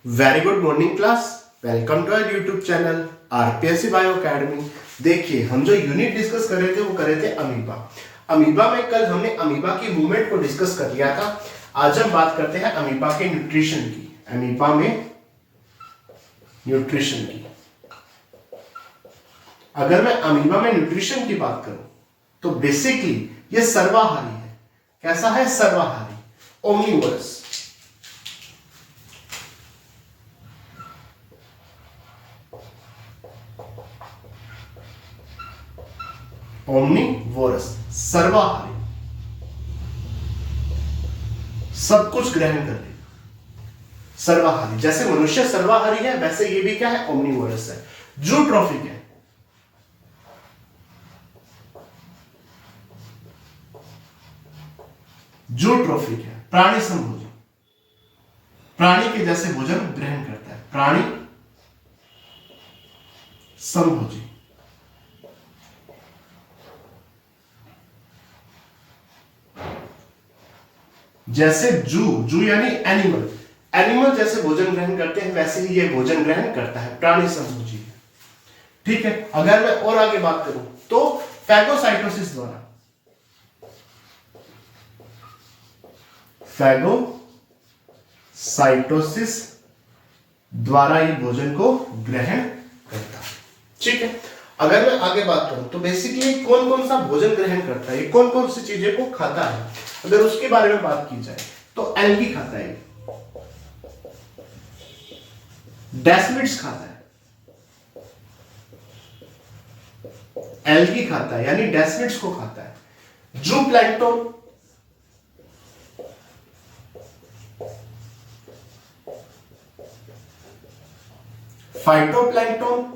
Very good morning class. Welcome to our YouTube channel RPSC bio academy. देखिए, हम जो unit discuss कर रहे थे वो कर रहे थे अमीबा। अमीबा में कल हमने अमीबा की मूवमेंट को डिस्कस कर लिया था। आज हम बात करते हैं अमीबा के न्यूट्रिशन की। अमीबा में न्यूट्रिशन की, अगर मैं अमीबा में न्यूट्रिशन की बात करूं तो बेसिकली ये सर्वाहारी है। कैसा है? सर्वाहारी, ओमनीवोरस। ओमनीवोरस, सर्वाहारी, सब कुछ ग्रहण कर लेगा। सर्वाहारी, जैसे मनुष्य सर्वाहारी है वैसे ये भी क्या है? ओमनीवोरस है। जूट्रॉफिक है। जूट्रॉफिक है, प्राणी समभोजी, प्राणी के जैसे भोजन ग्रहण करता है। प्राणी समभोजी। जैसे जू यानी एनिमल, एनिमल जैसे भोजन ग्रहण करते हैं वैसे ही ये भोजन ग्रहण करता है। प्राणी समभोजी है। ठीक है। अगर मैं और आगे बात करूं तो फैगोसाइटोसिस द्वारा, फैगोसाइटोसिस द्वारा ये भोजन को ग्रहण करता है। ठीक है। अगर मैं आगे बात करूं तो बेसिकली कौन कौन सा भोजन ग्रहण करता है, कौन कौन सी चीजें को खाता है, अगर उसके बारे में बात की जाए तो एल्गी खाता है, डेस्मिड्स खाता है, एल्गी खाता है यानी डेस्मिड्स को खाता है। जूप्लैंक्टन, phytoplankton,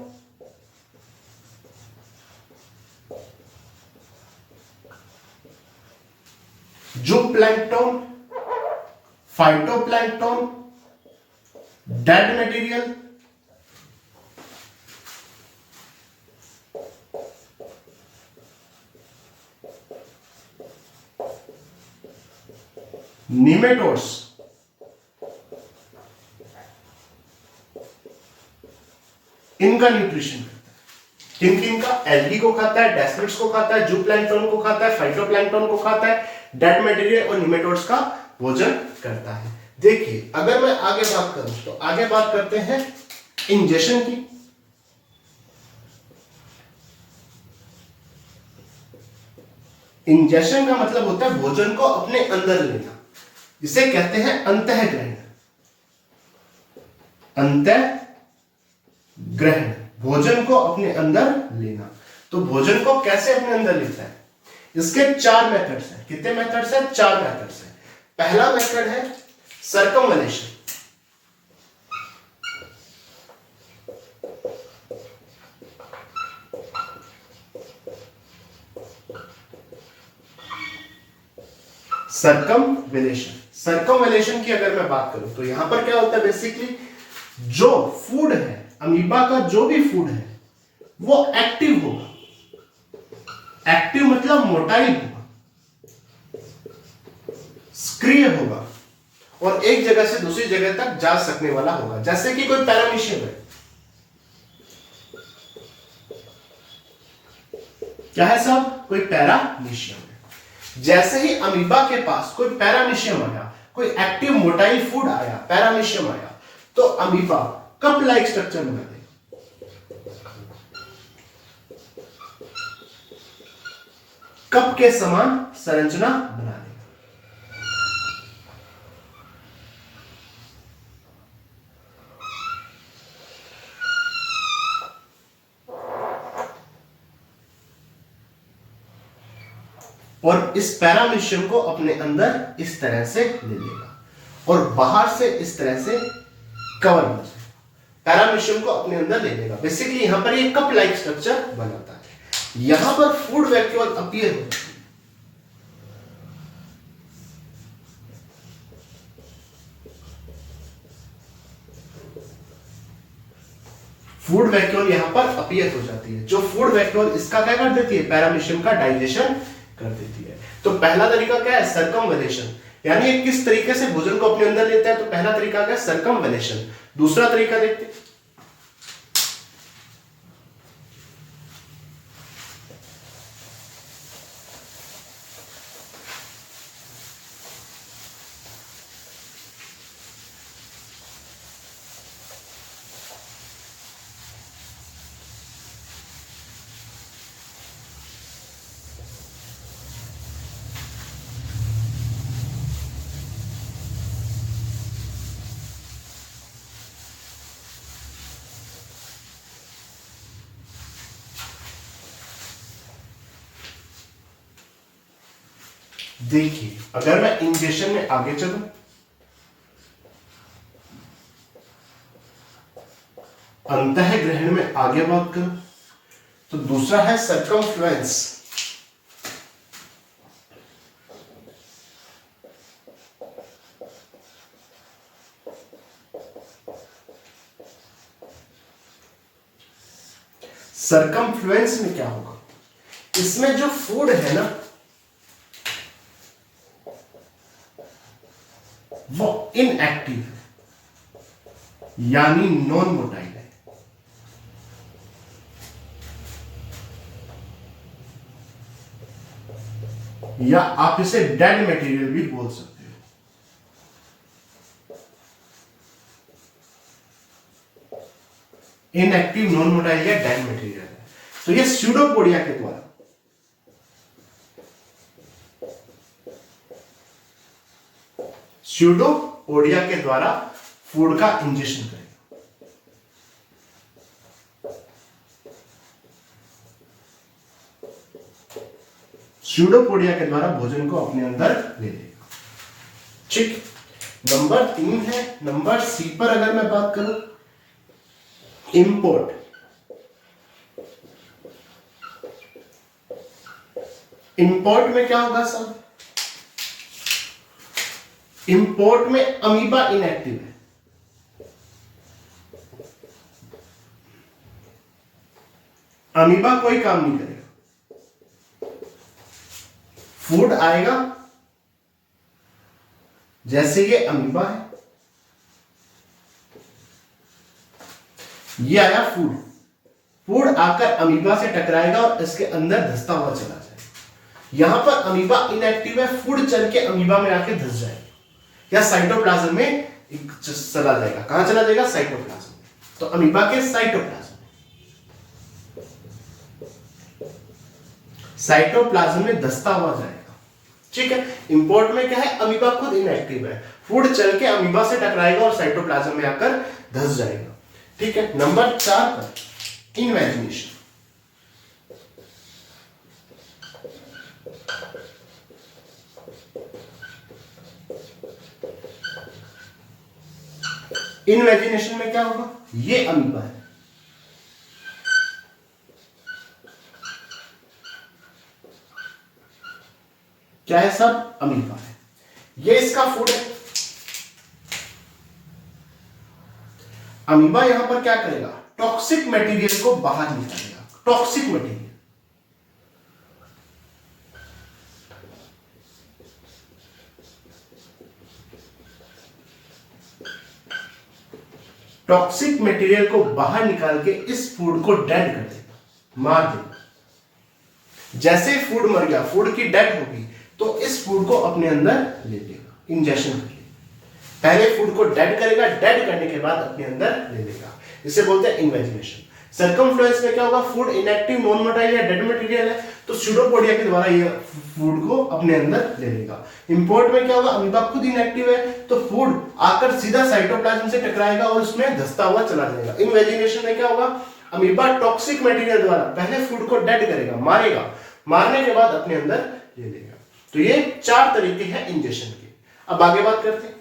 जूप्लैंक्टन, phytoplankton, dead material, nematodes, इनका न्यूट्रिशन करता है। किन किन का? एल्गी को खाता है, डेस्मिड्स को खाता है, जूप्लैंक्टन को खाता है, फाइटोप्लैंक्टन को खाता है, डेड मटेरियल और निमेटोड्स का भोजन करता है। देखिए, अगर मैं आगे बात करूं तो आगे बात करते हैं इंजेक्शन की। इंजेक्शन का मतलब होता है भोजन को अपने अंदर लेना, जिसे कहते हैं अंतःग्रहण। अंतःग्रहण, भोजन को अपने अंदर लेना। तो भोजन को कैसे अपने अंदर लेता है? इसके चार मेथड्स हैं। कितने मेथड्स हैं? चार मेथड्स हैं। पहला मेथड है सर्कमवलेशन। सर्कमवलेशन की अगर मैं बात करूं तो यहां पर क्या होता है? बेसिकली जो फूड है, अमीबा का जो भी फूड है वो एक्टिव होगा। एक्टिव मतलब मोटाइल होगा, सक्रिय होगा और एक जगह से दूसरी जगह तक जा सकने वाला होगा। जैसे कि कोई पैरामीशियम है। क्या है साहब? कोई पैरामीशियम है। जैसे ही अमीबा के पास कोई पैरामीशियम आया, कोई एक्टिव मोटाइल फूड आया, पैरामीशियम आया, तो अमीबा कप लाइक स्ट्रक्चर बना देगा। कप के समान संरचना बना देगा। और इस पैरामीशियम को अपने अंदर इस तरह से ले लेगा और बाहर से इस तरह से कवर हो जाएगा। पैरामीशियम को अपने अंदर ले लेगा। बेसिकली यहां पर ये कप लाइक स्ट्रक्चर बनाता है। यहां पर फूड वैक्यूल अपीयर होती है। फूड वैक्यूल यहां पर अपीयर हो जाती है। जो फूड वैक्यूल इसका क्या कर देती है? पैरामीशियम का डाइजेशन कर देती है। तो पहला तरीका क्या है? सर्कमवलेशन। यानी ये किस तरीके से भोजन को अपने अंदर लेता है, तो पहला तरीका आ गया सर्कमवेलेशन। दूसरा तरीका देखते हैं, देखिए अगर मैं इंजेक्शन में आगे चलूं, अंतः ग्रहण में आगे बात करूं, तो दूसरा है सर्कमफ्लुएंस। सर्कमफ्लुएंस में क्या होगा, इसमें जो फूड है ना वो इनएक्टिव है, यानी नॉन मोटाइल है। या आप इसे डेड मटेरियल भी बोल सकते हो। इनएक्टिव, नॉन मोटाइल या डेड मटेरियल है। तो ये स्यूडोपोडिया के द्वारा स्यूडोपोडिया के द्वारा फूड का इंजेक्शन करेगा। स्यूडोपोडिया के द्वारा भोजन को अपने अंदर ले लेगा। ठीक, नंबर 3 है। नंबर सी पर अगर मैं बात करूं, इंपोर्ट। इंपोर्ट में क्या होगा सर, इंपोर्ट में अमीबा इनएक्टिव है। अमीबा कोई काम नहीं करेगा, फूड आएगा, जैसे ये अमीबा है, ये आया फूड, फूड आकर अमीबा से टकराएगा और इसके अंदर धंसता हुआ चला जाएगा। यहां पर अमीबा इनएक्टिव है, फूड चल के अमीबा में आके धंस जाएगा या साइटोप्लाज्म में चला जाएगा। कहां चला जाएगा, साइटोप्लाज्म में। तो अमीबा के साइटोप्लाज्म में धंसता हुआ जाएगा। ठीक है, इंपोर्ट में क्या है, अमीबा खुद इनएक्टिव है, फूड चल के अमीबा से टकराएगा और साइटोप्लाज्म में आकर धंस जाएगा। ठीक है, नंबर 4 पर इनवेजिनेशन। इनवेजिनेशन में क्या होगा, ये अमीबा है, क्या है सब, अमीबा है, ये इसका फूड है। अमीबा यहां पर क्या करेगा, टॉक्सिक मटेरियल को बाहर निकालेगा। टॉक्सिक मटेरियल, टॉक्सिक मटेरियल को बाहर निकाल के इस फूड को डेड कर देगा, मार देगा। जैसे फूड मर गया, फूड की डेड होगी, तो इस फूड को अपने अंदर ले लेगा, इंजेक्शन कर लेगा। पहले फूड को डेड करेगा, डेड करने के बाद अपने अंदर ले लेगा, इसे बोलते हैं इन्वेजिनेशन। सर्कमफ्लुएंस में क्या होगा, फूड इनएक्टिव, नॉन मोटाइल या डेड मटेरियल है, तो स्यूडोपोडिया के द्वारा ये फूड को अपने अंदर ले लेगा। इंपोर्ट में क्या होगा, अमीबा खुद इनएक्टिव है, तो फूड आकर सीधा साइटोप्लाज्म से टकराएगा और उसमें धंसता हुआ चला जाएगा। इन्वेजिनेशन में क्या होगा, अमीबा टॉक्सिक मटेरियल द्वारा पहले फूड को डेड करेगा, मारेगा, मारने के बाद अपने अंदर ले लेगा। तो ये 4 तरीके हैं इंजेक्शन के। अब आगे बात करते हैं,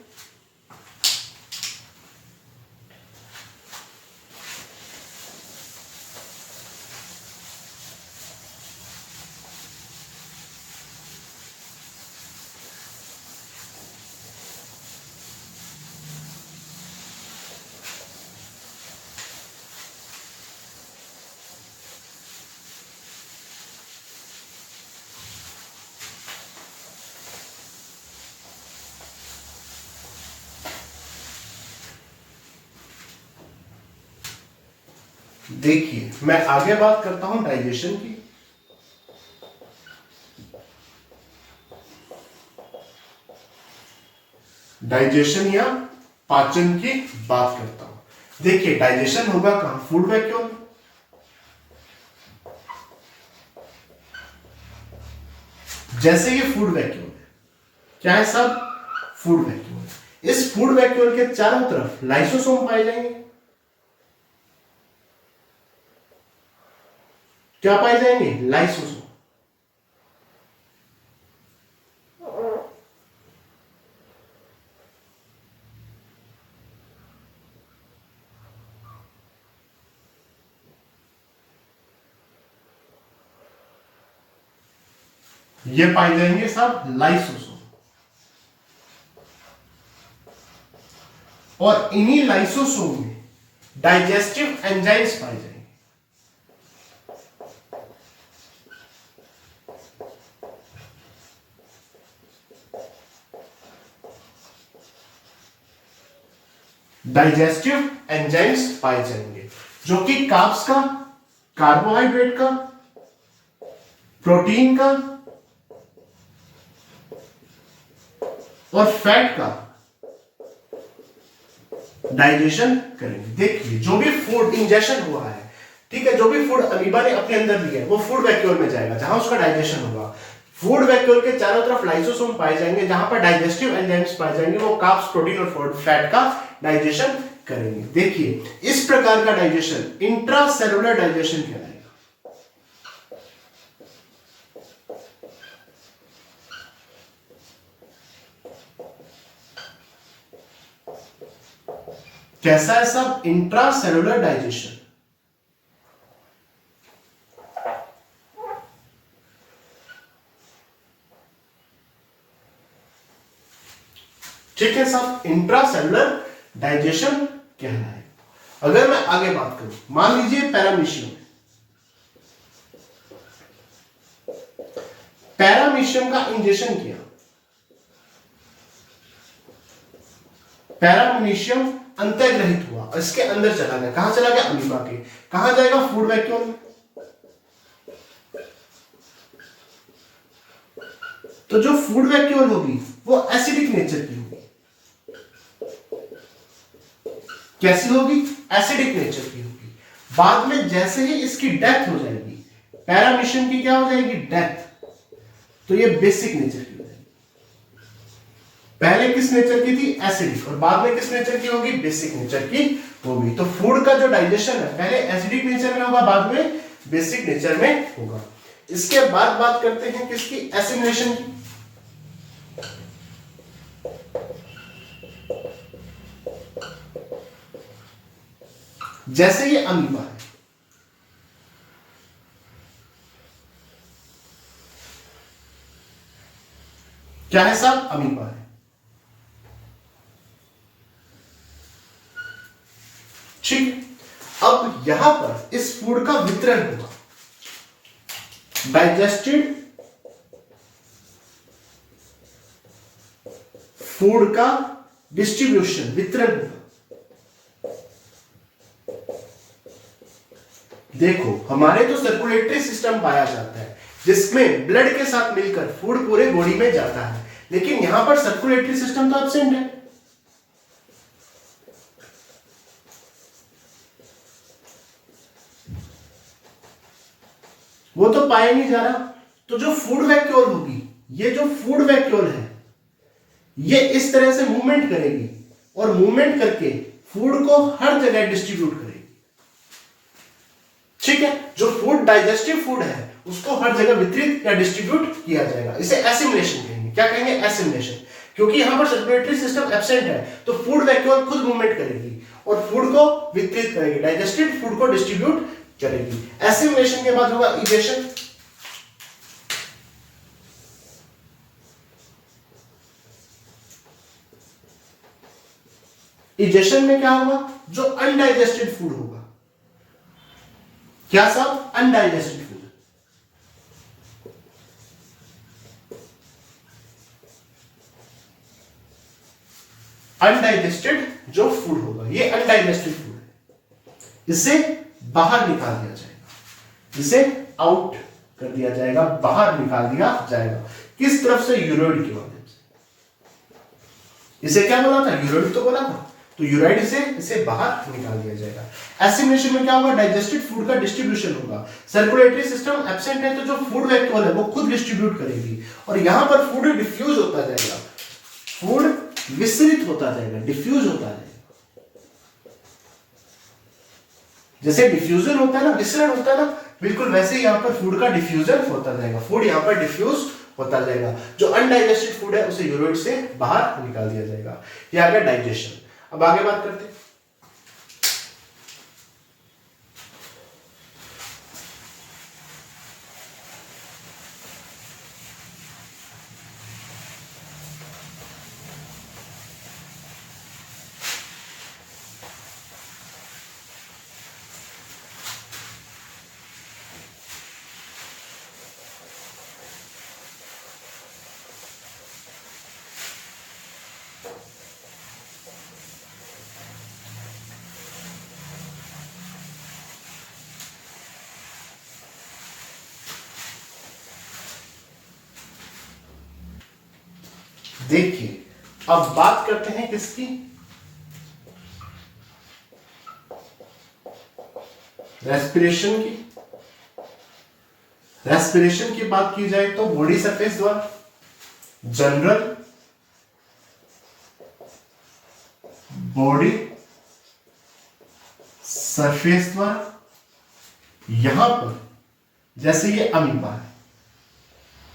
देखिए मैं आगे बात करता हूं डाइजेशन की। डाइजेशन या पाचन की बात करता हूं। देखिए डाइजेशन होगा कहां? फूड वैक्यूल में। जैसे ये फूड वैक्यूल है, क्या है सब? Food vacuole. इस फूड वैक्यूल के चारों तरफ लाइसोसोम पाए जाएंगे। क्या पाए जाएंगे? लाइसोसोम। ये पाए जाएंगे सब लाइसोसोम। और इन्हीं लाइसोसोम में डाइजेस्टिव एंजाइम्स पाए जाएंगे। डाइजेस्टिव एंजाइम्स पाए जाएंगे जो कि कार्ब्स का, कार्बोहाइड्रेट का, प्रोटीन का और फैट का डाइजेशन करेंगे। देखिए जो भी फूड इंजेक्शन हुआ है, ठीक है, जो भी फूड अमीबा ने अपने अंदर लिया है वो फूड वैक्यूल में जाएगा जहां उसका डाइजेशन होगा। फूड वैक्यूल के चारों तरफ लाइसोसोम पाए जाएंगे जहां पर डाइजेस्टिव एंजाइम्स पाए जाएंगे, वो कार्ब्स, प्रोटीन और फैट का डाइजेशन करेंगे। देखिए इस प्रकार का डाइजेशन इंट्रासेलुलर डाइजेशन कहलाएगा। कैसा है सब? Intracellular digestion. ठीक है सब, इंट्रासेलुलर डाइजेशन कहलाएगा। अगर मैं आगे बात करूं, मान लीजिए पैरामीशियम। पैरामीशियम का इंजेक्शन किया, पैरामीशियम अंतर्ग्रहित हुआ, इसके अंदर चला गया। कहां चला गया? अमीबा के। कहां जाएगा? फूड वैक्यूल में। तो जो फूड वैक्यूल होगी वो एसिडिक नेचर की होगी। कैसी होगी? एसिडिक नेचर की होगी। बाद में जैसे ही इसकी डेथ हो जाएगी, पैरामीशियम की क्या हो जाएगी? डेथ। तो ये बेसिक नेचर की हो जाएगी। पहले किस नेचर की थी? एसिडिक। और बाद में किस नेचर की होगी? बेसिक नेचर की होगी। तो फूड का जो डाइजेशन है पहले एसिडिक नेचर में होगा, बाद में बेसिक नेचर में होगा। इसके बाद बात करते हैं किसकी? एसिमिलेशन की। जैसे ये अमीबा है, क्या है साहब? अमीबा है। ठीक, अब यहां पर इस फूड का वितरण होगा, डाइजेस्टेड फूड का डिस्ट्रीब्यूशन, वितरण होगा। देखो हमारे तो सर्कुलेटरी सिस्टम पाया जाता है जिसमें ब्लड के साथ मिलकर फूड पूरे बॉडी में जाता है, लेकिन यहां पर सर्कुलेटरी सिस्टम तो एब्सेंट है। वो तो पाया नहीं जा रहा। तो जो फूड वैक्यूल होगी, ये जो फूड वैक्यूल है ये इस तरह से मूवमेंट करेगी और मूवमेंट करके फूड को हर जगह डिस्ट्रीब्यूट करेगी। ठीक है, जो फूड डाइजेस्टिव फूड है उसको हर जगह वितरित या डिस्ट्रीब्यूट किया जाएगा। इसे एसिमिलेशन कहेंगे। क्या कहेंगे? एसिमिलेशन। क्योंकि यहां पर सर्कुलेटरी सिस्टम एब्सेंट है तो फूड वैक्यूल खुद मूवमेंट करेगी और फूड को वितरित करेगी, डाइजेस्टेड फूड को डिस्ट्रीब्यूट करेगी। एसिमिलेशन के बाद होगा इजेशन। इजेशन में क्या होगा? जो अनडाइजेस्टेड फूड होगा, क्या सब? Undigested food. अनडाइजेस्टेड जो फूड होगा ये अनडाइजेस्टेड फूड है, इसे बाहर निकाल दिया जाएगा, इसे आउट कर दिया जाएगा, बाहर निकाल दिया जाएगा। किस तरफ से? यूरोइड के माध्यम से। इसे क्या बोला था? यूरोइड तो बोला था, तो यूरोइड से इसे बाहर निकाल दिया जाएगा। एसिमिलेशन में क्या होगा? डाइजेस्टेड फूड का डिस्ट्रीब्यूशन होगा। सर्कुलेटरी सिस्टम एब्सेंट है तो जो फूड वैक्यूल है वो खुद डिस्ट्रीब्यूट करेगी, और यहां पर फूड डिफ्यूज होता जाएगा, फूड विसरित होता जाएगा, डिफ्यूज होता जाएगा। जैसे डिफ्यूजन होता है ना, विसरण होता है ना, बिल्कुल वैसे ही यहाँ पर फूड का डिफ्यूजन होता जाएगा, फूड यहाँ पर डिफ्यूज होता जाएगा। जो अनडाइजेस्टेड फूड है उसे यूरोइड से बाहर निकाल दिया जाएगा। ये आ गया डाइजेशन। अब आगे बात करते हैं। देखिए, अब बात करते हैं किसकी? रेस्पिरेशन की। रेस्पिरेशन की बात की जाए तो बॉडी सरफेस द्वारा, जनरल बॉडी सरफेस द्वारा, यहां पर जैसे ये अमीबा है,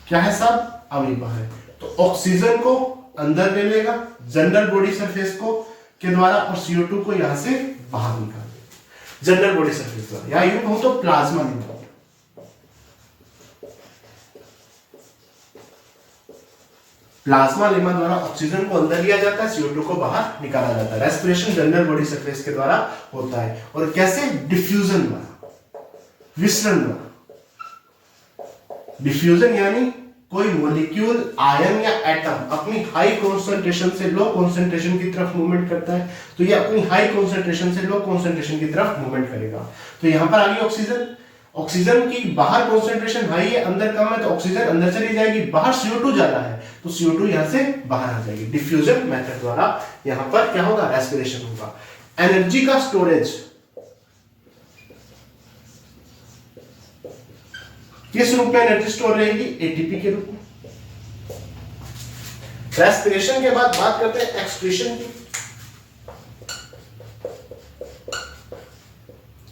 क्या है साहब? अमीबा है, तो ऑक्सीजन को अंदर ले लेगा जनरल बॉडी सरफेस को के द्वारा, और CO2 को यहां से बाहर निकाल देगा जनरल बॉडी सरफेस द्वारा, या यूं कहूं तो प्लाज्मा लेमा। प्लाज्मा लेमा द्वारा ऑक्सीजन को अंदर लिया जाता है, CO2 को बाहर निकाला जाता है। रेस्पिरेशन जनरल बॉडी सरफेस के द्वारा होता है, और कैसे? डिफ्यूजन द्वारा, विसरण द्वारा। डिफ्यूजन यानी कोई मॉलिक्यूल, आयन या एटम अपनी हाई कॉन्सेंट्रेशन से लो कॉन्सेंट्रेशन की तरफ मूवमेंट करता है, तो ये अपनी हाई कॉन्सेंट्रेशन से लो कॉन्सेंट्रेशन की तरफ मूवमेंट करेगा। तो यहां पर आ गई ऑक्सीजन। ऑक्सीजन की बाहर कॉन्सेंट्रेशन हाई है, अंदर कम है, तो ऑक्सीजन अंदर चली जाएगी, बाहर CO2 ज्यादा है तो CO2 यहां से बाहर आ जाएगी। डिफ्यूजन मेथड द्वारा यहां पर क्या होगा? रेस्पिरेशन होगा। एनर्जी का स्टोरेज किस रूप में एनर्जी स्टोर रहेगी? ATP के रूप में। रेस्पिरेशन के बाद बात करते हैं एक्सक्रीशन की।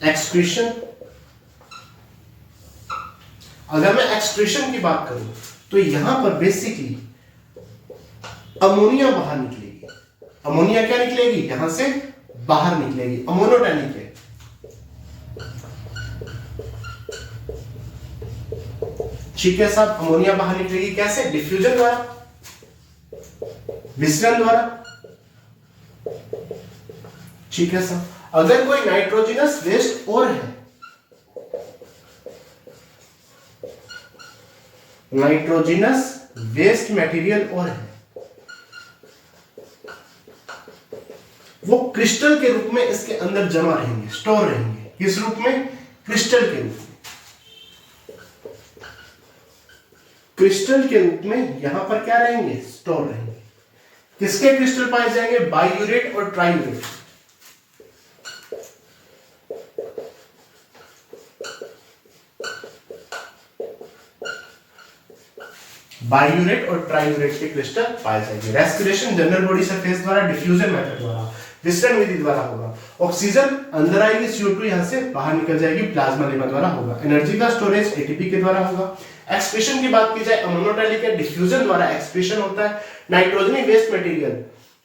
एक्सक्रीशन, अगर मैं एक्सक्रीशन की बात करूं तो यहां पर बेसिकली अमोनिया बाहर निकलेगी। अमोनिया क्या निकलेगी? यहां से बाहर निकलेगी, अमोनोटैनिक है। ठीक है साहब, अमोनिया बाहर निकलेगी कैसे? डिफ्यूजन द्वारा, विसरण द्वारा। ठीक है साहब, अगर कोई नाइट्रोजनस वेस्ट और है, नाइट्रोजनस वेस्ट मटेरियल और है, वो क्रिस्टल के रूप में इसके अंदर जमा रहेंगे, स्टोर रहेंगे। किस रूप में? क्रिस्टल के रूप में। क्रिस्टल के रूप में यहां पर क्या रहेंगे? स्टोर रहेंगे। किसके क्रिस्टल पाए जाएंगे? बाइयूरेट और ट्राइयूरेट। बाइयूरेट और ट्राइयूरेट के क्रिस्टल पाए जाएंगे। रेस्पिरेशन जनरल बॉडी सरफेस द्वारा, डिफ्यूजन मेथड द्वारा, विसरण विधि द्वारा होगा। ऑक्सीजन अंदर आएगी, CO2 यहां से बाहर निकल जाएगी, प्लाज्मा लेमा द्वारा होगा। एनर्जी का स्टोरेज ATP के द्वारा होगा। एक्सक्रीशन की बात की जाए, अमोनोटैनिक है, डिफ्यूजन द्वारा एक्सक्रीशन होता है। नाइट्रोजनी वेस्ट मटेरियल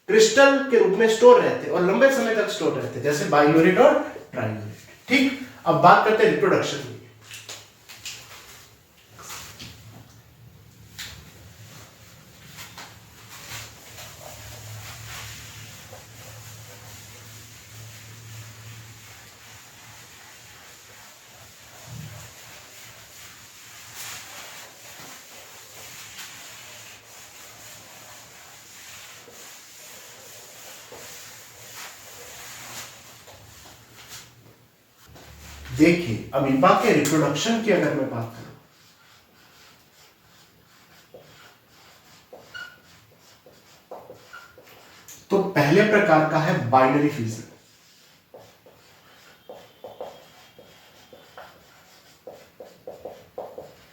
क्रिस्टल के रूप में स्टोर रहते और लंबे समय तक स्टोर रहते, जैसे बाइयूरेट और ट्राइयूरेट। ठीक, अब बात करते हैं रिप्रोडक्शन की। देखिए अमीबा के रिप्रोडक्शन की अगर मैं बात करूं, तो पहले प्रकार का है बाइनरी फ्यूजन।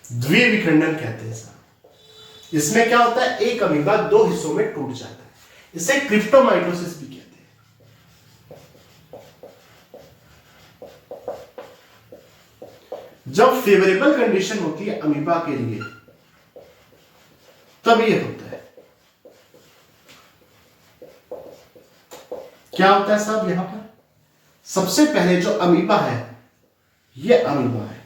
द्विविखंडन कहते हैं सर। इसमें क्या होता है, एक अमीबा दो हिस्सों में टूट जाता है, इसे क्रिप्टोमाइटोसिस भी कहते हैं। जब फेवरेबल कंडीशन होती है अमीबा के लिए तब ये होता है। क्या होता है साहब, यहां पर सबसे पहले जो अमीबा है, ये अमीबा है,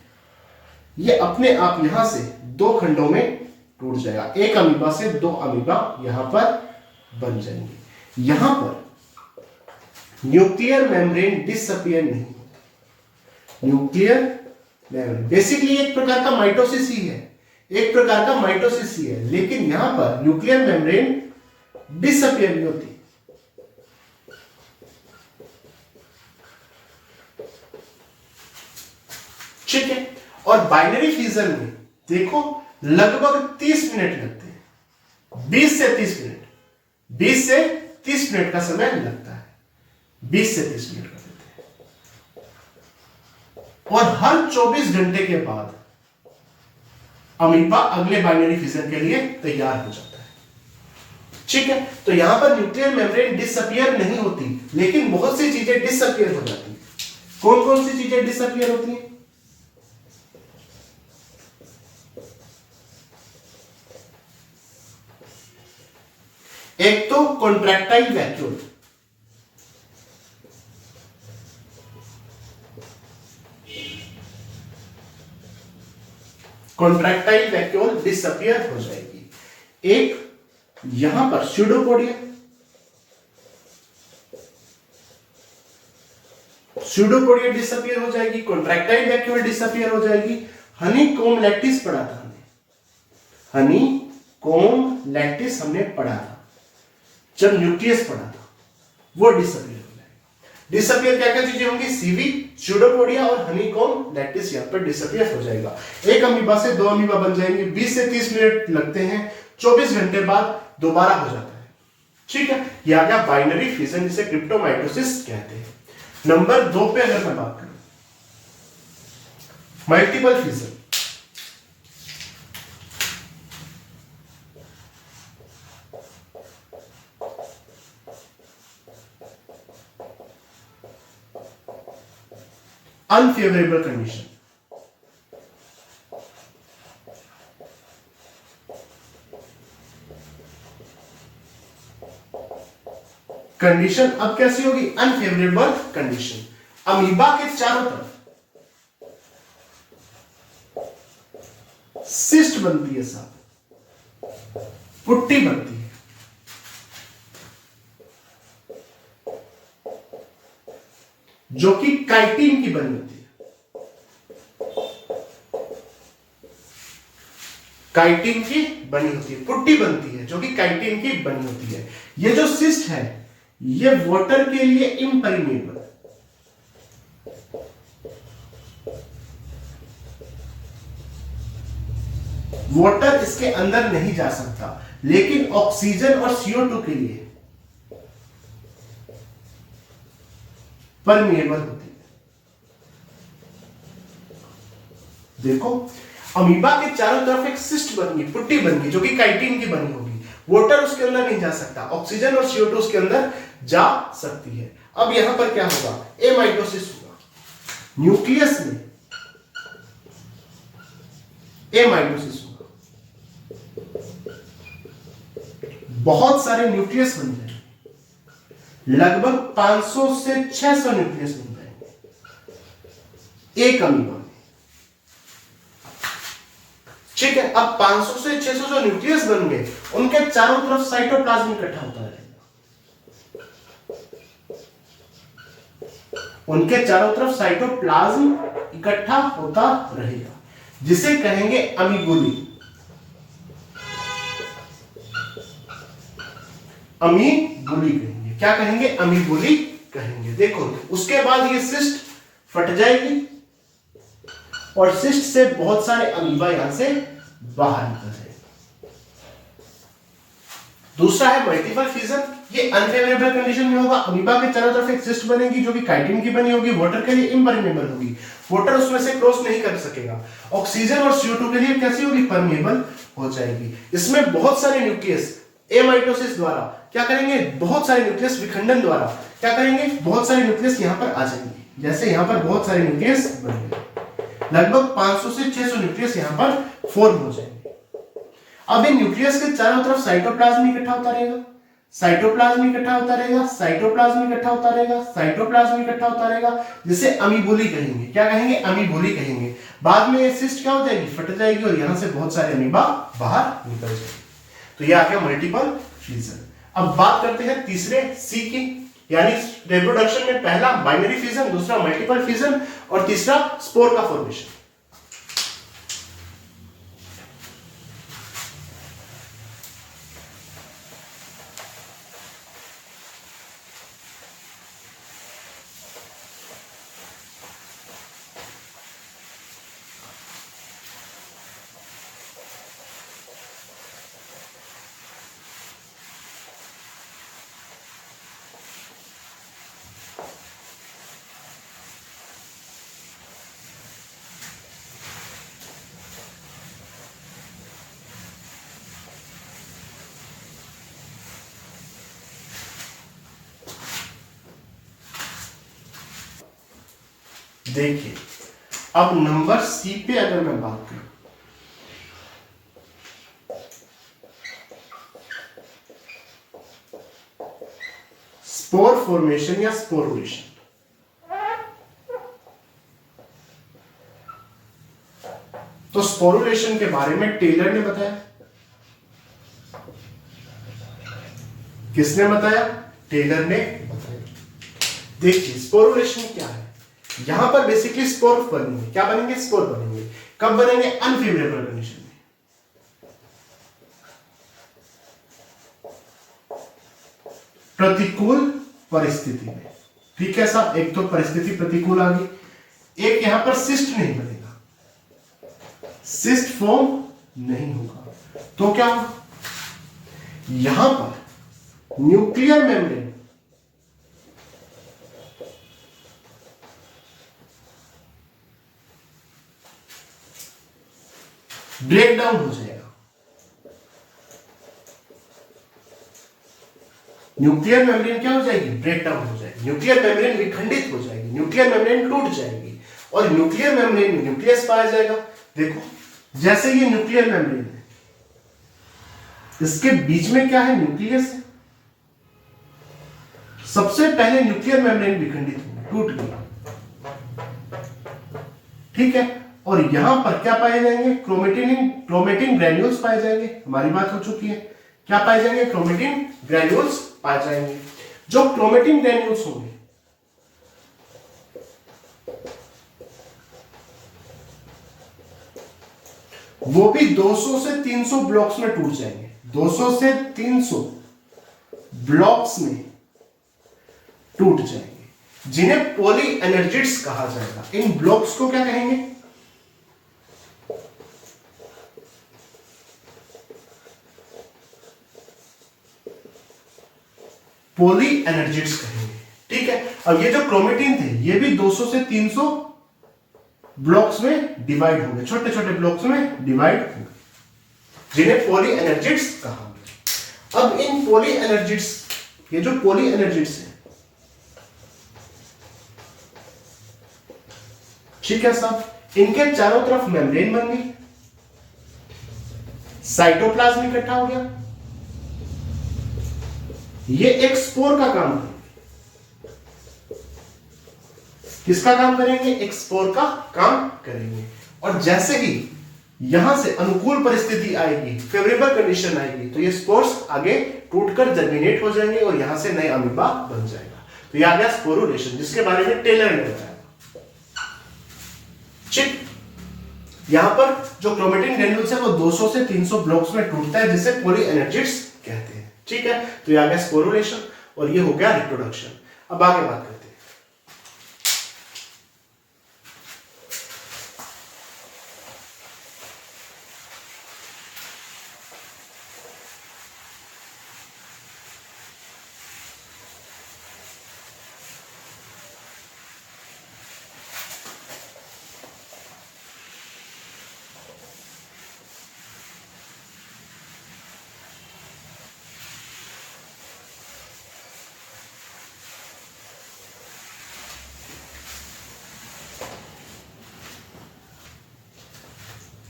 ये अपने आप यहां से दो खंडों में टूट जाएगा। एक अमीबा से दो अमीबा यहां पर बन जाएंगे। यहां पर न्यूक्लियर मेम्ब्रेन डिसअपियर नहीं होता। न्यूक्लियर मेम्ब्रेन बेसिकली एक प्रकार का माइटोसिस ही है, एक प्रकार का माइटोसिस ही है, लेकिन यहां पर न्यूक्लियर मेम्ब्रेन डिसअपियर नहीं होती। ठीक है। और बाइनरी फ्यूजन में देखो लगभग 30 मिनट लगते हैं, 20 से 30 मिनट, 20 से 30 मिनट का समय लगता है, 20 से 30 मिनट का देते हैं। और हर 24 घंटे के बाद अमीबा अगले बाइनरी फ्यूजन के लिए तैयार हो जाता है। ठीक है। तो यहां पर न्यूक्लियर मेम्ब्रेन डिसअपियर नहीं होती, लेकिन बहुत सी चीजें डिसअपियर हो जाती हैं। कौन कौन सी चीजें डिसअपियर होती हैं? एक तो contractile vacuole, contractile vacuole disappear हो जाएगी। एक यहां पर स्यूडोपोडिया, स्यूडोपोडिया डिसअपियर हो जाएगी, कॉन्ट्रैक्टाइल वैक्यूल डिसअपियर हो जाएगी। हनीकॉम्ब लैटिस पढ़ा था हमने, हनीकॉम्ब लैटिस हमने पढ़ा था जब न्यूक्लियस पढ़ा था, वो डिसअपियर हो जाएगा। डिसअपियर क्या क्या चीजें होंगी, सीवी, स्यूडोपोडिया और हनीकॉम्ब लैटिस यहां पर डिसअपियर हो जाएगा। एक अमीबा से दो अमीबा बन जाएंगे, 20 से 30 मिनट लगते हैं, 24 घंटे बाद दोबारा हो जाता है। ठीक है। ये आ गया बाइनरी फ्यूजन, जिसे क्रिप्टोमाइटोसिस कहते हैं। नंबर 2 पे अगर मैं बात करूं, multiple fusion. Unfavourable condition, condition अब कैसी होगी, अनफेवरेबल कंडीशन। अमीबा के चारों तरफ सिस्ट बनती है साहब, पुट्टी बनती है, जो कि काइटिन की बनी होती है, काइटिन की बनी होती है, पुट्टी बनती है जो कि काइटिन की बनी होती है। ये जो सिस्ट है ये वाटर के लिए इम्परमेबल, वाटर इसके अंदर नहीं जा सकता, लेकिन ऑक्सीजन और CO2 के लिए परमिएबल होती है। देखो अमीबा के चारों तरफ एक सिस्ट बन गई, पुट्टी बन गई, जो कि काइटिन की बनी होगी, वाटर उसके अंदर नहीं जा सकता, ऑक्सीजन और CO2 उसके अंदर जा सकती है। अब यहां पर क्या होगा, एमाइटोसिस होगा, न्यूक्लियस में एमाइटोसिस होगा, बहुत सारे न्यूक्लियस बन जाएंगे, लगभग 500 से 600 न्यूक्लियस बन जाएंगे एक अमीबा में। ठीक है। अब 500 से 600 जो न्यूक्लियस बन गए, उनके चारों तरफ साइटोप्लाज्म इकट्ठा होता रहेगा, उनके चारों तरफ साइटोप्लाज्म इकट्ठा होता रहेगा, जिसे कहेंगे अमीबुली, अमीबुली कहेंगे। क्या कहेंगे, अमीबुली कहेंगे। देखो उसके बाद ये सिस्ट फट जाएगी, और सिस्ट से बहुत सारे अमीबा यहां से बाहर निकल जाएंगे। दूसरा है मल्टीपल फिजन, ये अनफेवरेबल कंडीशन में होगा। अमीबा के चारों तरफ एक सिस्ट बनेगी जो कि काइटिन की बनी होगी, वाटर के लिए इम्परमेबल होगी, वाटर उसमें से क्रॉस नहीं कर सकेगा। ऑक्सीजन और CO2 के लिए कैसी होगी, परमेबल हो जाएगी। इसमें बहुत सारे न्यूक्लियस एमाइटोसिस द्वारा क्या करेंगे, बहुत सारे न्यूक्लियस विखंडन द्वारा क्या करेंगे, बहुत सारे न्यूक्लियस यहां पर आ जाएंगे। जैसे यहां पर बहुत सारे न्यूक्लियस बन गए, लगभग 500 से 600 न्यूक्लियस यहां पर फॉर्म हो जाएंगे। अब इन न्यूक्लियस के चारों तरफ साइटोप्लाज्म इकट्ठा होता रहेगा, साइटोप्लाज्म इकट्ठा होता रहेगा, साइटोप्लाज्म इकट्ठा होता रहेगा, साइटोप्लाज्म इकट्ठा होता रहेगा, जिसे अमीबोली कहेंगे। क्या कहेंगे, अमीबोली कहेंगे। बाद में ये सिस्ट क्या हो जाएगी, फट जाएगी और यहां से बहुत सारे अमीबा बाहर निकल जाएंगे। तो ये आ गया मल्टीपल फिजन। अब बात करते हैं तीसरे सी की, यानी रिप्रोडक्शन में पहला बाइनरी फिजन, दूसरा मल्टीपल फिजन और तीसरा स्पोर का फॉर्मेशन। देखिए अब नंबर सी पे अगर मैं बात करूं, स्पोर फॉर्मेशन या स्पोरुलेशन। तो स्पोरुलेशन के बारे में टेलर ने बताया। किसने बताया, टेलर ने बताया। देखिए स्पोरुलेशन क्या है, यहां पर बेसिकली स्पोर बनेंगे। क्या बनेंगे, स्पोर बनेंगे। कब बनेंगे, अनफेवरेबल कंडीशन में। प्रतिकूल परिस्थिति में। ठीक है साहब, एक तो परिस्थिति प्रतिकूल आ गई, एक यहां पर सिस्ट नहीं बनेगा, सिस्ट फॉर्म नहीं होगा। तो क्या होगा, यहां पर न्यूक्लियर मेम्ब्रेन ब्रेक डाउन हो जाएगा। न्यूक्लियर मेम्ब्रेन क्या हो जाएगी, ब्रेक डाउन हो जाएगी। न्यूक्लियर मेम्ब्रेन विखंडित हो जाएगी, न्यूक्लियर मेम्ब्रेन टूट जाएगी और न्यूक्लियर मेम्ब्रेन में न्यूक्लियस पाया जाएगा। देखो जैसे ये न्यूक्लियर मेम्ब्रेन है, इसके बीच में क्या है, न्यूक्लियस है। सबसे पहले न्यूक्लियर मेम्ब्रेन विखंडित हुई, टूट गई। ठीक है, और यहां पर क्या पाए जाएंगे, क्रोमेटिन ग्रैन्यूल्स पाए जाएंगे। हमारी बात हो चुकी है, क्या पाए जाएंगे, क्रोमेटिन ग्रैन्यूल्स पाए जाएंगे। जो क्रोमेटिन ग्रैन्यूल्स होंगे वो भी 200 से 300 ब्लॉक्स में टूट जाएंगे। 200 से 300 ब्लॉक्स में टूट जाएंगे, जिन्हें पॉली एनर्जिट्स कहा जाएगा। इन ब्लॉक्स को क्या कहेंगे, पॉली एनर्जिट्स कहेंगे। ठीक है, अब ये जो क्रोमेटिन थे ये भी 200 से 300 ब्लॉक्स में डिवाइड होंगे, छोटे छोटे ब्लॉक्स में डिवाइड होंगे, जिन्हें पॉली एनर्जिट्स कहा गया। अब इन पॉली एनर्जिट्स, ये जो पॉली एनर्जिट्स है, ठीक है साहब, इनके चारों तरफ मेम्ब्रेन बन गई, साइटोप्लाज्म इकट्ठा हो गया। ये एक स्पोर का काम करेंगे। किसका काम करेंगे, एक स्पोर का काम करेंगे। और जैसे ही यहां से अनुकूल परिस्थिति आएगी, फेवरेबल कंडीशन आएगी, तो ये स्पोर्स आगे टूटकर जर्मिनेट हो जाएंगे और यहां से नए अमीबा बन जाएगा। तो ये आ गया स्पोरुलेशन, जिसके बारे में टेलर ने बताया। ठीक, यहां पर जो क्रोमेटिन ग्रैन्यूल्स है वो 200 से 300 ब्लॉक्स में टूटता है, जिसे पॉली एनर्जिट्स कहते हैं। ठीक है, तो ये आ गया स्पोरुलेशन और ये हो गया रिप्रोडक्शन। अब आगे बात करते हैं।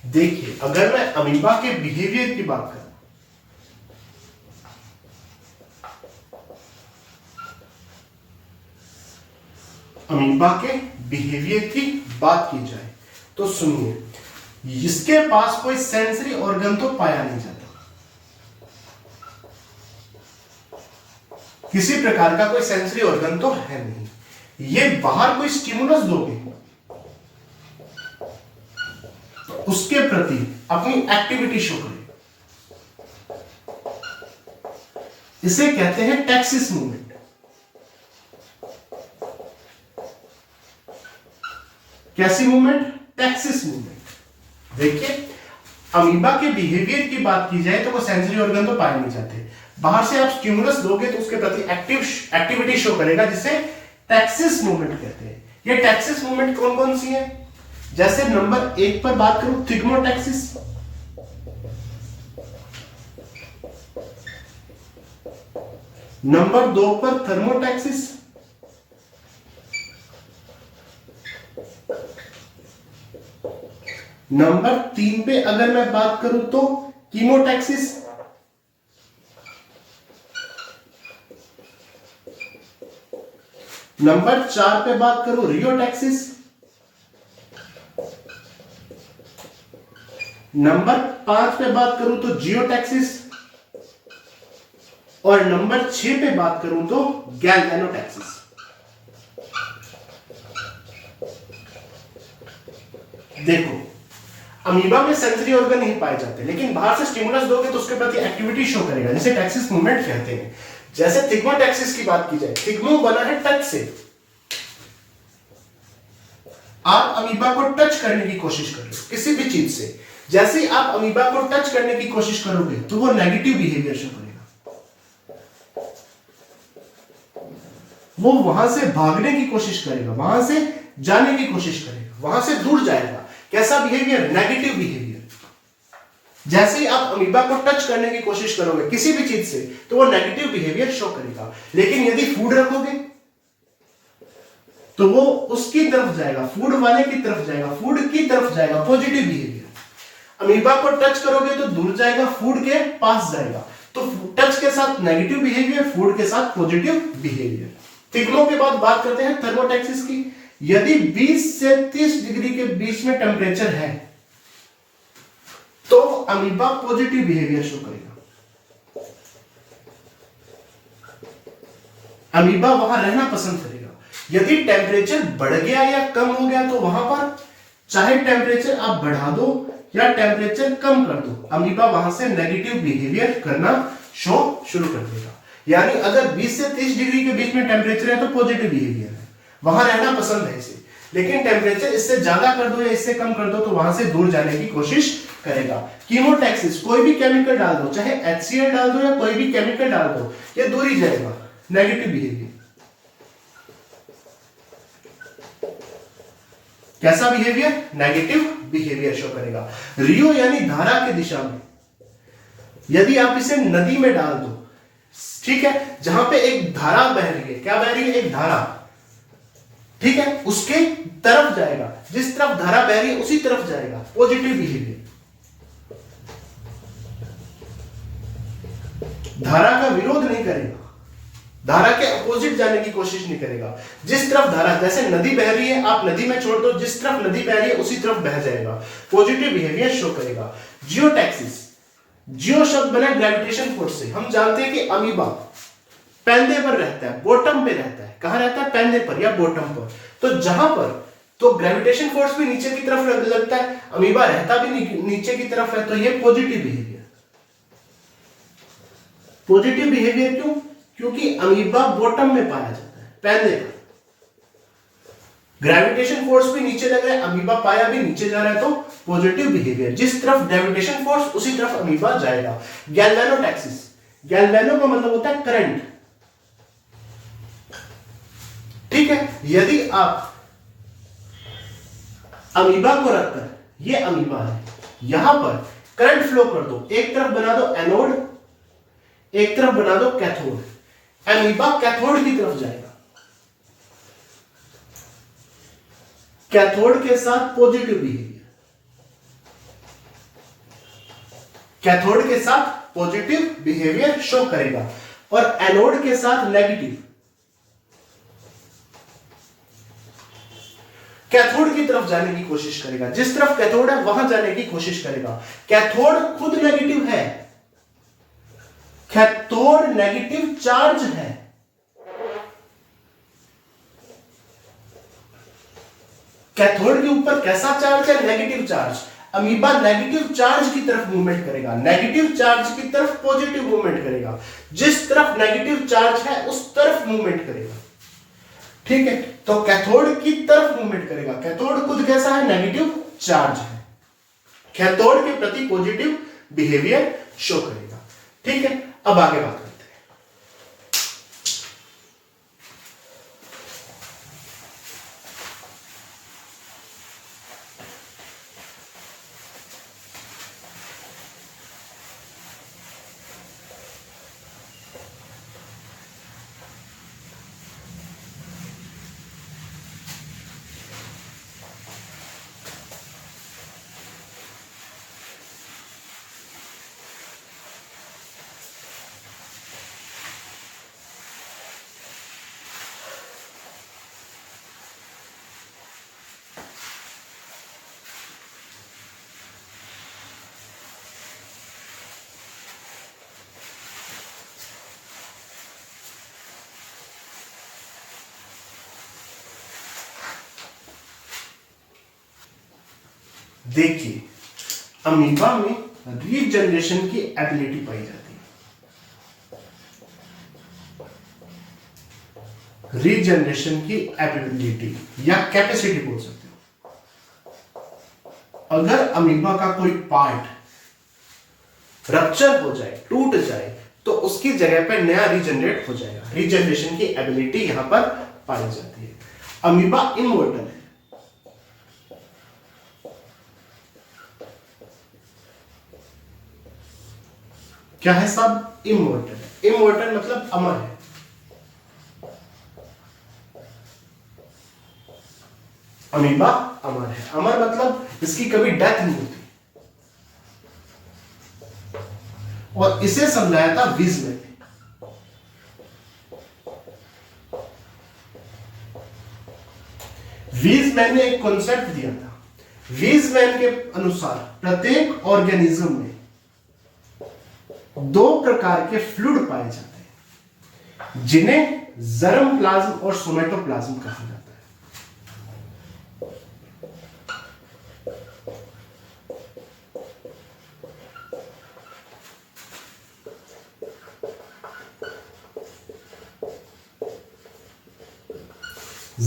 देखिए अगर मैं अमीबा के बिहेवियर की बात करूं, अमीबा के बिहेवियर की बात की जाए तो सुनिए, इसके पास कोई सेंसरी ऑर्गन तो पाया नहीं जाता, किसी प्रकार का कोई सेंसरी ऑर्गन तो है नहीं। ये बाहर कोई स्टिमुलस दोगे तो उसके प्रति अपनी एक्टिविटी शो करेगा, इसे कहते हैं टैक्सिस मूवमेंट। कैसी मूवमेंट? Taxis movement. देखिए अमीबा के बिहेवियर की बात की जाए तो वो सेंसरी ऑर्गन तो पाए नहीं जाते, बाहर से आप स्टिमुलस दोगे तो उसके प्रति एक्टिविटी शो करेगा, जिसे टैक्सिस मूवमेंट कहते हैं। ये टैक्सिस मूवमेंट कौन कौन सी है? जैसे नंबर 1 पर बात करूं थिग्मोटैक्सिस, नंबर 2 पर थर्मोटैक्सिस, नंबर 3 पे अगर मैं बात करूं तो कीमोटैक्सिस, नंबर 4 पे बात करूं रियोटैक्सिस, नंबर 5 पे बात करूं तो जियोटैक्सिस, और नंबर 6 पे बात करूं तो गैल्वेनोटैक्सिस। देखो अमीबा में सेंसरी ऑर्गन नहीं पाए जाते, लेकिन बाहर से स्टिमुलस दोगे तो उसके प्रति एक्टिविटी शो करेगा, जिसे टैक्सिस मूवमेंट कहते हैं। जैसे थिग्मोटैक्सिस की बात की जाए, थिग्मो बना है टच से, आप अमीबा को टच करने की कोशिश कर रहे हो किसी भी चीज से, जैसे ही आप अमीबा को टच करने की कोशिश करोगे तो वो नेगेटिव बिहेवियर शो करेगा, वो वहां से भागने की कोशिश करेगा, वहां से जाने की कोशिश करेगा, वहां से दूर जाएगा। कैसा बिहेवियर? Negative behaviour. जैसे ही आप अमीबा को टच करने की कोशिश करोगे किसी भी चीज से तो वो नेगेटिव बिहेवियर शो करेगा, लेकिन यदि फूड रखोगे तो वो उसकी तरफ जाएगा, फूड वाले की तरफ जाएगा, फूड की तरफ जाएगा, पॉजिटिव बिहेवियर। अमीबा को टच करोगे तो दूर जाएगा, फूड के पास जाएगा, तो टच के साथ नेगेटिव बिहेवियर, फूड के साथ पॉजिटिव बिहेवियर। थिग्मो के बाद बात करते हैं थर्मोटैक्सिस की। यदि 20 से 30 डिग्री के बीच में टेम्परेचर है तो अमीबा पॉजिटिव बिहेवियर शो करेगा, अमीबा वहां रहना पसंद करेगा। यदि टेम्परेचर बढ़ गया या कम हो गया तो वहां पर चाहे टेम्परेचर आप बढ़ा दो या टेम्परेचर कम कर दो, अमीबा वहां से नेगेटिव बिहेवियर करना शो शुरू कर देगा। यानी अगर 20 से 30 डिग्री के बीच में टेम्परेचर है तो पॉजिटिव बिहेवियर है, वहां रहना पसंद है इसे, लेकिन टेम्परेचर इससे ज्यादा कर दो या इससे कम कर दो तो वहां से दूर जाने की कोशिश करेगा। कीमोटैक्सिस, कोई भी केमिकल डाल दो, चाहे HCl डाल दो या कोई भी केमिकल डाल दो, ये दूर ही जाएगा, नेगेटिव बिहेवियर। कैसा बिहेवियर? नेगेटिव बिहेवियर शो करेगा। रियो यानी धारा की दिशा में, यदि आप इसे नदी में डाल दो, ठीक है, जहां पे एक धारा बह रही है, क्या बह रही है? एक धारा, ठीक है, उसके तरफ जाएगा, जिस तरफ धारा बह रही है उसी तरफ जाएगा, पॉजिटिव बिहेवियर। धारा का विरोध नहीं करेगा, धारा के अपोजिट जाने की कोशिश नहीं करेगा। जिस तरफ धारा, जैसे नदी बह रही है, आप नदी में छोड़ दो, जिस तरफ नदी बह रही है उसी तरफ बह जाएगा, पॉजिटिव बिहेवियर शो करेगा। जियोटैक्सिस, जियो शब्द बना ग्रेविटेशन फोर्स से। हम जानते हैं कि अमीबा पैंदे पर रहता है, बॉटम पे रहता है। कहां रहता है? पैंदे पर या बॉटम पर। तो जहां पर तो ग्रेविटेशन फोर्स भी नीचे की तरफ लगता है, अमीबा रहता भी नीचे की तरफ है, तो ये पॉजिटिव बिहेवियर। पॉजिटिव बिहेवियर क्यों? क्योंकि अमीबा बॉटम में पाया जाता है, पैंदे पर। ग्रेविटेशन फोर्स भी नीचे लग रहा है, अमीबा पाया भी नीचे जा रहा है, तो पॉजिटिव बिहेवियर। जिस तरफ ग्रेविटेशन फोर्स उसी तरफ अमीबा जाएगा। गैल्वेनोटैक्सिस, गैल्वेनो का मतलब होता है करंट, ठीक है। यदि आप अमीबा को रखकर, ये अमीबा है, यहां पर करंट फ्लो कर दो, एक तरफ बना दो एनोड, एक तरफ बना दो कैथोड, अमीबा कैथोड की तरफ जाएगा, कैथोड के साथ पॉजिटिव बिहेवियर। कैथोड के साथ पॉजिटिव बिहेवियर शो करेगा और एनोड के साथ नेगेटिव। कैथोड की तरफ जाने की कोशिश करेगा, जिस तरफ कैथोड है वहां जाने की कोशिश करेगा। कैथोड खुद नेगेटिव है, कैथोड नेगेटिव चार्ज है, कैथोड के ऊपर कैसा चार्ज है? Negative charge. Amoeba negative charge की तरफ मूवमेंट करेगा, नेगेटिव चार्ज की तरफ पॉजिटिव मूवमेंट करेगा, जिस तरफ नेगेटिव चार्ज है उस तरफ मूवमेंट करेगा। ठीक है, तो कैथोड की तरफ मूवमेंट करेगा। कैथोड खुद कैसा है? नेगेटिव चार्ज है, कैथोड के प्रति पॉजिटिव बिहेवियर शो करेगा। ठीक है, अब आगे बात करते हैं। देखिए, अमीबा में रीजनरेशन की एबिलिटी पाई जाती है। रीजनरेशन की एबिलिटी या कैपेसिटी बोल सकते हो। अगर अमीबा का कोई पार्ट रप्चर हो जाए, टूट जाए, तो उसकी जगह पर नया रीजनरेट हो जाएगा। रीजनरेशन की एबिलिटी यहां पर पाई जाती है। अमीबा इमॉर्टल है। क्या है सब? इमॉर्टल। इमॉर्टल मतलब अमर है। अमीबा अमर है। अमर मतलब इसकी कभी डेथ नहीं होती। और इसे समझाया था वीजमैन ने। वीजमैन ने एक कॉन्सेप्ट दिया था। वीजमैन के अनुसार प्रत्येक ऑर्गेनिज्म में दो प्रकार के फ्लूइड पाए जाते हैं, जिन्हें जर्म प्लाज्म और सोमेटोप्लाज्म कहा जाता है।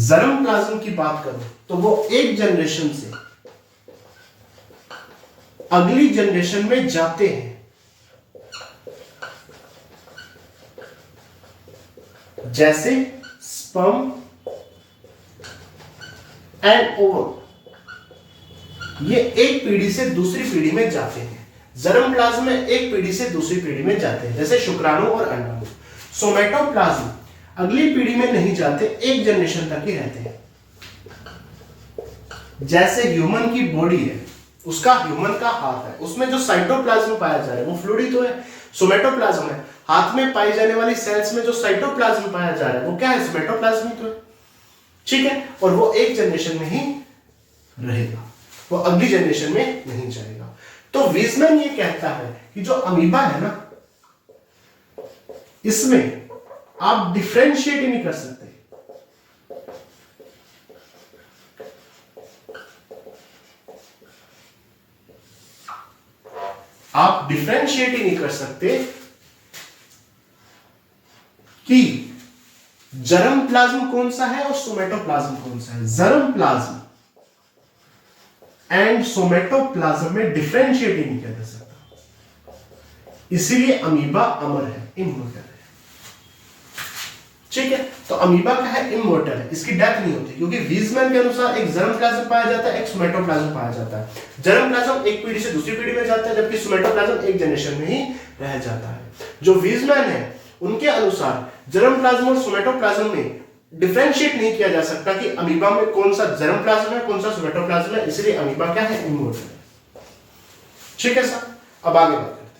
जर्म प्लाज्म की बात करूं तो वो एक जनरेशन से अगली जनरेशन में जाते हैं। जैसे स्पर्म एंड ओवम, ये एक पीढ़ी से दूसरी पीढ़ी में जाते हैं। जर्म प्लाज्म में एक पीढ़ी से दूसरी पीढ़ी में जाते हैं, जैसे शुक्राणु और अंडाणु। सोमेटोप्लाज्म अगली पीढ़ी में नहीं जाते, एक जनरेशन तक ही रहते हैं। जैसे ह्यूमन की बॉडी है, उसका ह्यूमन का हाथ है, उसमें जो साइटोप्लाज्म पाया जा रहा है वो फ्लूइड ही तो है, सोमेटोप्लाज्म है। हाथ में पाई जाने वाली सेल्स में जो साइटोप्लाज्म पाया जा रहा है वो क्या है? सोमेटोप्लाज्म ही तो है। ठीक है, और वो एक जनरेशन में ही रहेगा, वो अगली जनरेशन में नहीं जाएगा। तो वीजमैन ये कहता है कि जो अमीबा है ना, इसमें आप डिफरेंशिएट ही नहीं कर सकते। आप डिफरेंशिएट ही नहीं कर सकते कि जर्म प्लाज्म कौन सा है और सोमेटोप्लाज्म कौन सा है। जर्म प्लाज्म एंड सोमेटोप्लाज्म में डिफरेंशिएट ही नहीं किया जा सकता। इसीलिए अमीबा अमर है, इमॉर्टल है। ठीक है, तो अमीबा क्या है? इमॉर्टल है, इसकी डेथ नहीं होती, क्योंकि वीजमैन के अनुसार एक जर्म प्लाज्म पाया जाता है, एक सोमेटोप्लाज्म पाया जाता है। जर्म प्लाज्म एक पीढ़ी से दूसरी पीढ़ी में जाता है, जबकि सोमेटोप्लाज्म एक जनरेशन में ही रह जाता है। जो वीजमैन है उनके अनुसार जर्म प्लाज्म और सोमेटोप्लाज्म में डिफरेंशिएट नहीं किया जा सकता कि अमीबा में कौन सा जर्म प्लाज्म है, कौन सा सोमेटोप्लाज्म है, इसलिए अमीबा क्या है? इमॉर्टल है। ठीक है सर, अब आगे बात करते हैं।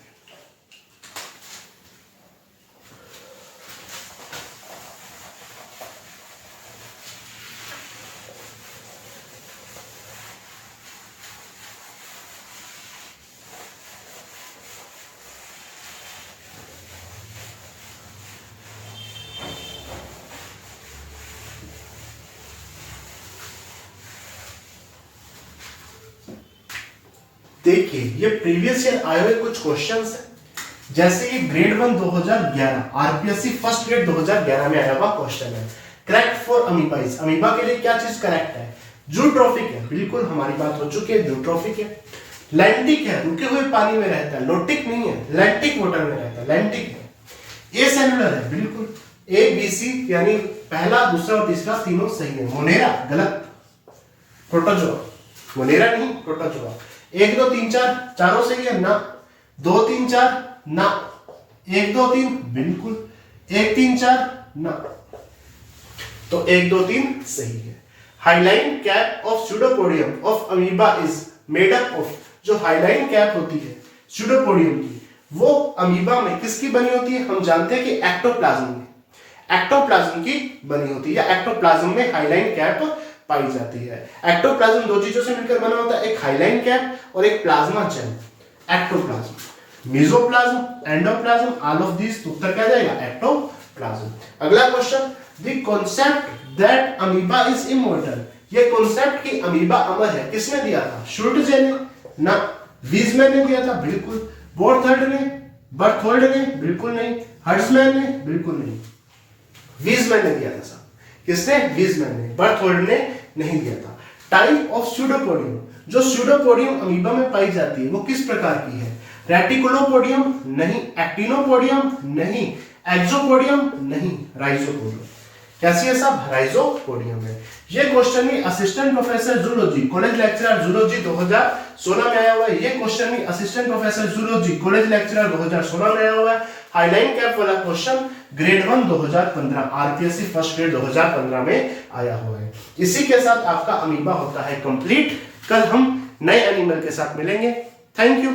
देखिए ये प्रीवियस ईयर आए हुए कुछ क्वेश्चंस हैं, जैसे ये ग्रेड 1 2011 आरपीएससी फर्स्ट ग्रेड 2011 में आया हुआ क्वेश्चन है। करेक्ट फॉर अमीबाइज, अमीबा के लिए क्या चीज करेक्ट है? जूट्रोफिक है, बिल्कुल हमारी बात हो चुकी है, जूट्रोफिक है। लैंटिक है, रुके हुए पानी में रहता है, लोटिक नहीं है, लैंटिक वाटर में रहता है, लैंटिक है। ए सेलुलर है, बिल्कुल ए बी सी यानी पहला दूसरा और तीसरा तीनों सही है। मोनेरा गलत, प्रोटोजोआ, मोनेरा नहीं प्रोटोजोआ। 1 2 3 4 चारों सही है ना, 2 3 4 ना, 1 2 3 बिल्कुल, 1 3 4 ना, तो 1 2 3 सही है। Hyaline cap of pseudopodium of amoeba is made up of, जो हाइलाइन कैप होती है स्यूडोपोडियम की, वो अमीबा में किसकी बनी होती है? हम जानते हैं कि एक्टोप्लाज्म में, एक्टोप्लाज्म की बनी होती है, या एक्टोप्लाज्म में हाइलाइन कैप पाई जाती है। एक्टोप्लाज्म दो चीजों से मिलकर बना होता है, एक हाइलाइन कैप और एक plasma gel. Ectoplasm, mesoplasm, endoplasm, all of this, उत्तर क्या जाएगा? एक्टोप्लाज्म। अगला question, the concept that amoeba is immortal, ये कॉन्सेप्ट कि अमीबा अमर है किसने दिया था? शुल्टजे ने ना, वीजमैन ने दिया था, बिल्कुल। बोर्थर्ड ने, बर्थोल्ड ने, बिल्कुल नहीं। हर्ट्जमैन ने, बिल्कुल नहीं। वीजमैन ने दिया था साहब, किसने? वीजमैन ने, बर्थोल्ड ने नहीं दिया था। टाइप ऑफ स्यूडोपोडियम, जो स्यूडोपोडियम अमीबा में पाई जाती है वो किस प्रकार की है? रेटिकुलोपोडियम नहीं, एक्टिनोपोडियम नहीं, एक्सोपोडियम नहीं, राइजोपोडियम। कैसी है साहब? राइजोपोडियम है। ये क्वेश्चन भी assistant professor zoology college lecturer zoology 2016 में आया हुआ है। ये क्वेश्चन भी assistant professor zoology college lecturer 2016 में आया हुआ है। हाइलाइन कैप वाला question grade 1 2015 RPSC first grade 2015 में आया हुआ है। इसी के साथ आपका अमीबा होता है कंप्लीट। कल हम नए एनिमल के साथ मिलेंगे। Thank you.